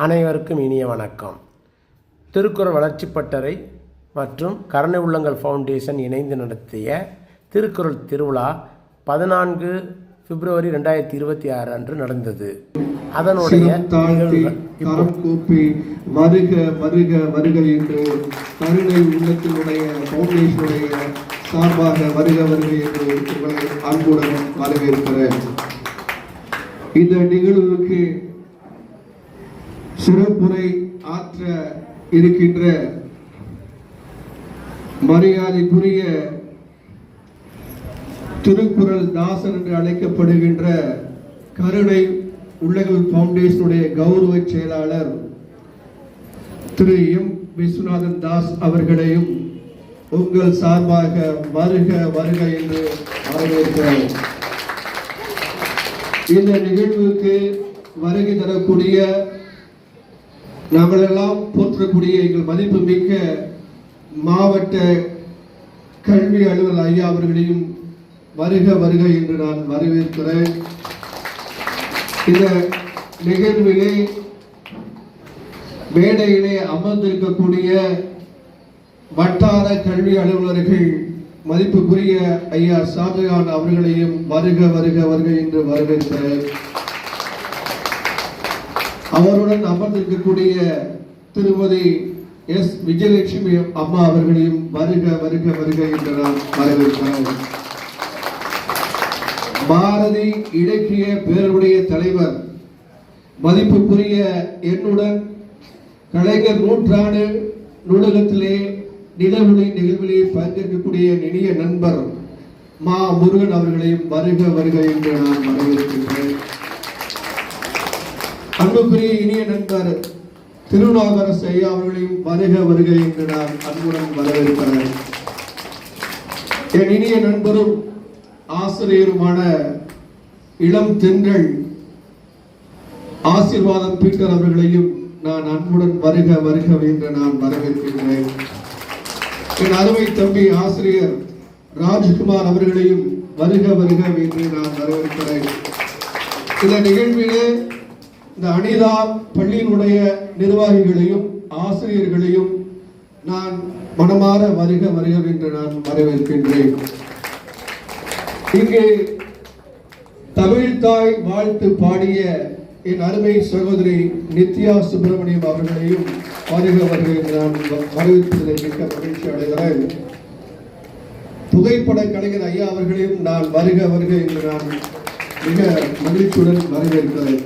அனைவருக்கும் இனிய வணக்கம். திருக்குறள் வளர்ச்சி பட்டறை மற்றும் கருணை உள்ளங்கள் ஃபவுண்டேஷன் இணைந்து நடத்திய திருக்குறள் திருவிழா 14 பிப்ரவரி 2026 அன்று நடந்தது. அதனுடைய வருக வருக வருக என்று கருணை உள்ளத்தினுடைய ஃபவுண்டேஷனுடைய சார்பாக வருக வருக என்று உங்களை அன்புடன் வரவேற்கிறேன். இந்த நிகழ்வுக்கு சிறப்புரை ஆற்ற இருக்கின்ற மரியாதைக்குரிய திருக்குறள் தாசன் என்று அழைக்கப்படுகின்ற கருணை உள்ளங்கள் ஃபவுண்டேஷனுடைய கௌரவ செயலாளர் திரு எம் விஸ்வநாதன் தாஸ் அவர்களையும் உங்கள் சார்பாக வருக வருக என்று வரவேற்கிறேன். இந்த நிகழ்வுக்கு வருகை தரக்கூடிய நாங்களெல்லாம் போற்றக்கூடிய எங்கள் மதிப்பு மிக்க மாவட்ட கல்வி அலுவலர் ஐயா அவர்களையும் வருக வருக என்று நான் வரவேற்கிறேன். இந்த நிகழ்விலே மேடையிலே அமர்ந்திருக்கக்கூடிய வட்டார கல்வி அலுவலர்கள் மதிப்புக்குரிய ஐயா ஷாஜகான் அவர்களையும் வருக வருக வருக என்று வரவேற்கிறேன். அவருடன் அமர்ந்திருக்கக்கூடிய திருமதி எஸ் விஜயலட்சுமி அம்மா அவர்களையும் வருக வருக வருக என்று நான் வரவேற்கிறேன். பாரதி இலக்கிய பேரவையுடைய தலைவர் மதிப்புக்குரிய என்னுடன் கலைஞர் நூற்றாண்டு நூலகத்திலே நிலவுலை நிகழ்விலே பங்கேற்கக்கூடிய இனிய நண்பர் மா முருகன் அவர்களையும் வருக வருக என்று நான் வரவேற்கின்றேன். அன்புக்குரிய இனிய நண்பர் திருநாகரசு ஐயா அவர்களையும் வருக வருக என்று நான் அன்புடன் வரவேற்கிறேன். என் இனிய நண்பரும் ஆசிரியருமான இளம் தென்றல் ஆசீர்வாதம் பீட்டர் அவர்களையும் நான் அன்புடன் வருக வருக என்று நான் வரவேற்கின்றேன். என் அருமை தம்பி ஆசிரியர் ராஜ்குமார் அவர்களையும் வருக வருக என்று நான் வரவேற்கிறேன். இந்த நிகழ்விலே இந்த அனிதா பள்ளியினுடைய நிர்வாகிகளையும் ஆசிரியர்களையும் நான் மனமாற வருக வருக என்று நான் வரவேற்கின்றேன். இங்கே தமிழ் தாய் வாழ்த்து பாடிய என் அருமை சகோதரி நித்யா சுப்பிரமணியம் அவர்களையும் வருக வருக என்று நான் வரவேற்பதில் மிக்க மகிழ்ச்சி அடைகிறேன். புகைப்பட கலைஞர் ஐயா அவர்களையும் நான் வருக வருக என்று நான் மிக மகிழ்ச்சியுடன் வரவேற்கிறேன்.